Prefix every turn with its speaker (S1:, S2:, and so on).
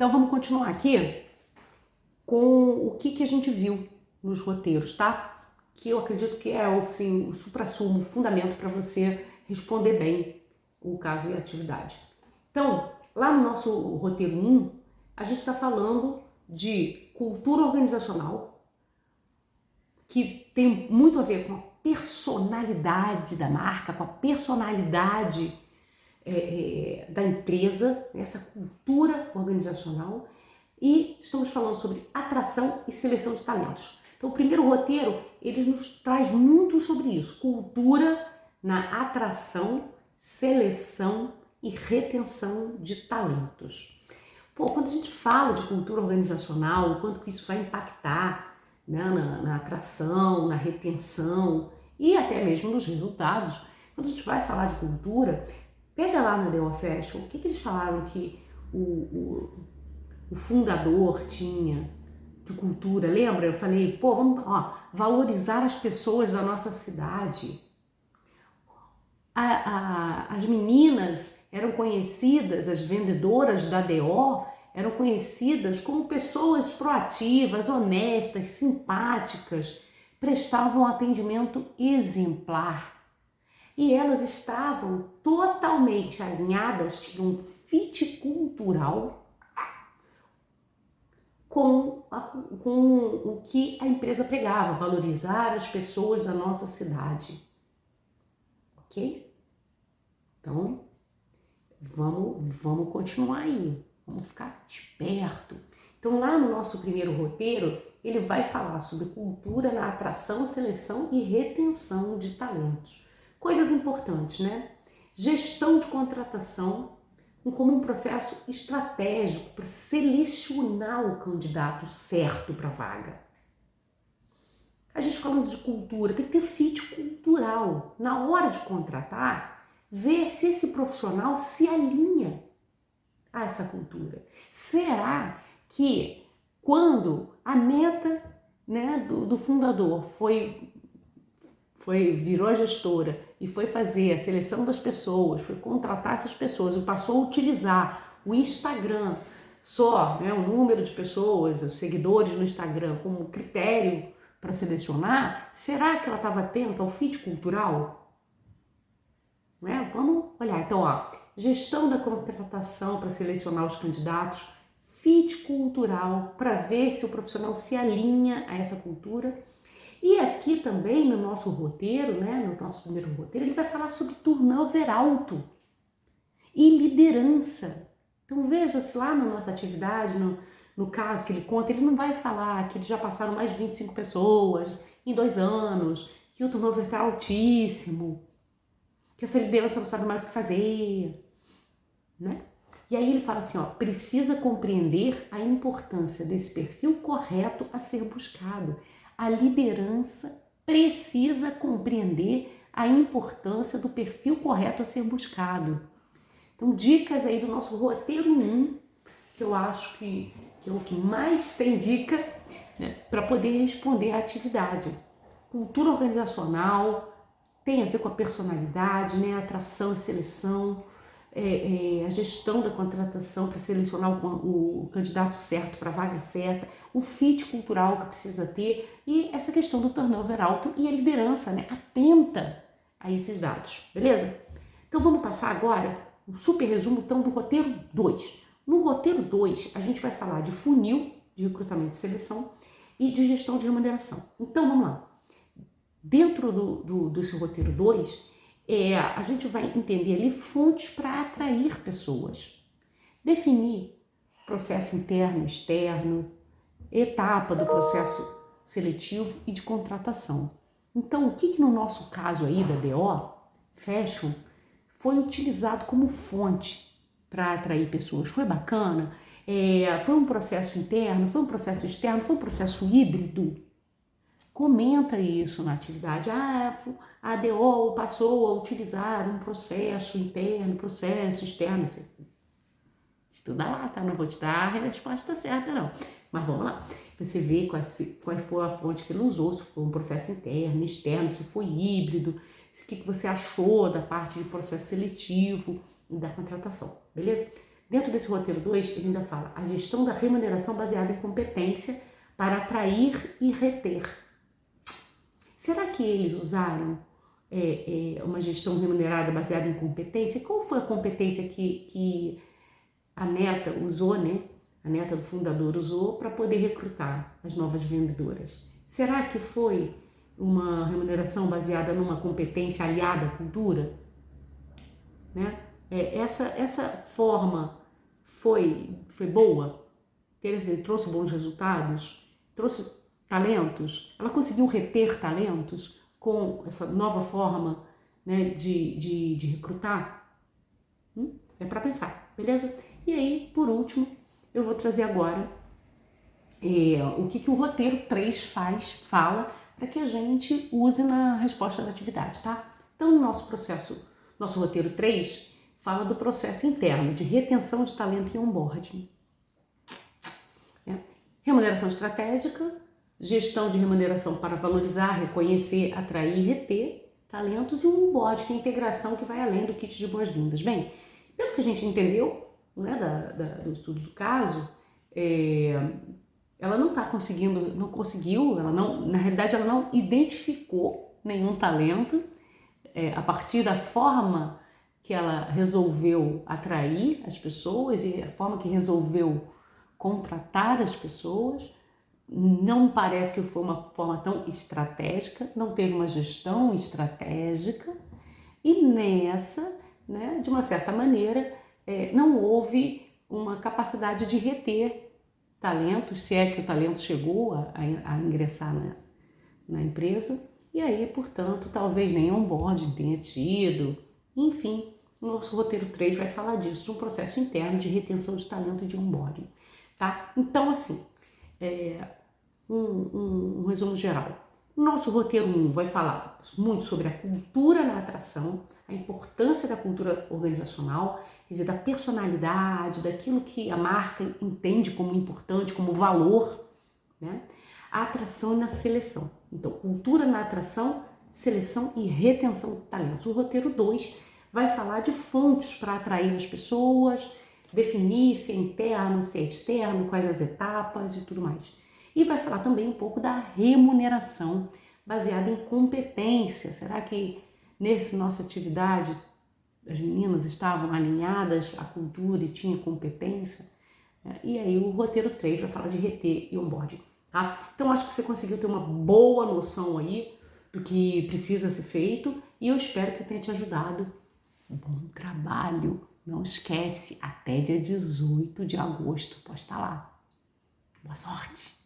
S1: Então vamos continuar aqui com o que a gente viu nos roteiros, tá? Que eu acredito que é assim, o suprassumo, o fundamento para você responder bem o caso e a atividade. Então, lá no nosso roteiro 1, a gente está falando de cultura organizacional, que tem muito a ver com a personalidade da marca, com a personalidade da empresa, essa cultura organizacional, e estamos falando sobre atração e seleção de talentos. Então, o primeiro roteiro, ele nos traz muito sobre isso, cultura na atração, seleção e retenção de talentos. Pô, quando a gente fala de cultura organizacional, o quanto que isso vai impactar, né, na atração, na retenção e até mesmo nos resultados, quando a gente vai falar de cultura, pega lá na The Fashion, o que eles falaram que o fundador tinha de cultura, lembra? Eu falei, pô, vamos valorizar as pessoas da nossa cidade. As meninas eram conhecidas, as vendedoras da DO eram conhecidas como pessoas proativas, honestas, simpáticas, prestavam atendimento exemplar. E elas estavam totalmente alinhadas, tinham um fit cultural com o que a empresa pregava, valorizar as pessoas da nossa cidade. Ok? Então, vamos continuar aí, vamos ficar esperto. Então, lá no nosso primeiro roteiro, ele vai falar sobre cultura na atração, seleção e retenção de talentos. Coisas importantes, né? Gestão de contratação como um processo estratégico para selecionar o candidato certo para a vaga. A gente falando de cultura, tem que ter fit cultural. Na hora de contratar, ver se esse profissional se alinha a essa cultura. Será que quando a meta, né, do fundador virou a gestora e foi fazer a seleção das pessoas, foi contratar essas pessoas e passou a utilizar o Instagram só, né, o número de pessoas, os seguidores no Instagram como critério para selecionar, será que ela estava atenta ao fit cultural? Né? Vamos olhar. Então, gestão da contratação para selecionar os candidatos, fit cultural para ver se o profissional se alinha a essa cultura. E aqui também no nosso roteiro, né, no nosso primeiro roteiro, ele vai falar sobre turnover alto e liderança. Então veja-se lá na nossa atividade, no caso que ele conta, ele não vai falar que eles já passaram mais de 25 pessoas em 2 anos, que o turnover está altíssimo, que essa liderança não sabe mais o que fazer, né? E aí ele fala assim, precisa compreender a importância desse perfil correto a ser buscado. A liderança precisa compreender a importância do perfil correto a ser buscado. Então, dicas aí do nosso roteiro 1, que eu acho que é o que mais tem dica, né, para poder responder à atividade. Cultura organizacional tem a ver com a personalidade, né, atração e seleção, a gestão da contratação para selecionar o candidato certo para a vaga certa, o fit cultural que precisa ter e essa questão do turnover alto e a liderança, né, atenta a esses dados, beleza? Então vamos passar agora um super resumo então, do roteiro 2. No roteiro 2, a gente vai falar de funil de recrutamento e seleção e de gestão de remuneração. Então vamos lá. Dentro desse roteiro 2, a gente vai entender ali fontes para atrair pessoas, definir processo interno, externo, etapa do processo seletivo e de contratação. Então, o que no nosso caso aí da DO Fashion foi utilizado como fonte para atrair pessoas? Foi bacana? Foi um processo interno? Foi um processo externo? Foi um processo híbrido? Comenta isso na atividade. A DO passou a utilizar um processo interno, processo externo. Estuda lá, tá? Não vou te dar a resposta certa, não. Mas vamos lá. Você vê qual foi a fonte que ele usou, se foi um processo interno, externo, se foi híbrido, o que você achou da parte de processo seletivo e da contratação, beleza? Dentro desse roteiro 2, ele ainda fala a gestão da remuneração baseada em competência para atrair e reter. Será que eles usaram uma gestão remunerada baseada em competência? Qual foi a competência que a neta usou, né? A neta do fundador usou para poder recrutar as novas vendedoras? Será que foi uma remuneração baseada numa competência aliada à cultura? Né? Essa forma foi boa? Trouxe bons resultados? Trouxe talentos? Ela conseguiu reter talentos com essa nova forma, né, de recrutar? É para pensar, beleza? E aí, por último, eu vou trazer agora o que o roteiro 3 fala para que a gente use na resposta da atividade, tá? Então, nosso roteiro 3 fala do processo interno de retenção de talento e onboarding. Remuneração estratégica, gestão de remuneração para valorizar, reconhecer, atrair e reter talentos, e um onboarding, que é a integração que vai além do kit de boas-vindas. Bem, pelo que a gente entendeu, né, do estudo do caso, ela não conseguiu, na realidade ela não identificou nenhum talento a partir da forma que ela resolveu atrair as pessoas e a forma que resolveu contratar as pessoas. Não parece que foi uma forma tão estratégica, não teve uma gestão estratégica, e nessa, né, de uma certa maneira, não houve uma capacidade de reter talentos, se é que o talento chegou a ingressar na empresa, e aí, portanto, talvez nem onboarding tenha tido. Enfim, o nosso roteiro 3 vai falar disso, de um processo interno de retenção de talento e de onboarding, tá? Então, assim, um resumo geral. O nosso roteiro 1 vai falar muito sobre a cultura na atração, a importância da cultura organizacional, quer dizer, da personalidade, daquilo que a marca entende como importante, como valor, né? A atração e na seleção. Então, cultura na atração, seleção e retenção de talentos. O roteiro 2 vai falar de fontes para atrair as pessoas, definir se é interno, se é externo, quais as etapas e tudo mais. E vai falar também um pouco da remuneração baseada em competência. Será que nessa nossa atividade as meninas estavam alinhadas à cultura e tinham competência? E aí o roteiro 3 vai falar de reter e onboarding, tá? Então acho que você conseguiu ter uma boa noção aí do que precisa ser feito, e eu espero que eu tenha te ajudado. Bom trabalho! Não esquece, até dia 18 de agosto, pode estar lá. Boa sorte!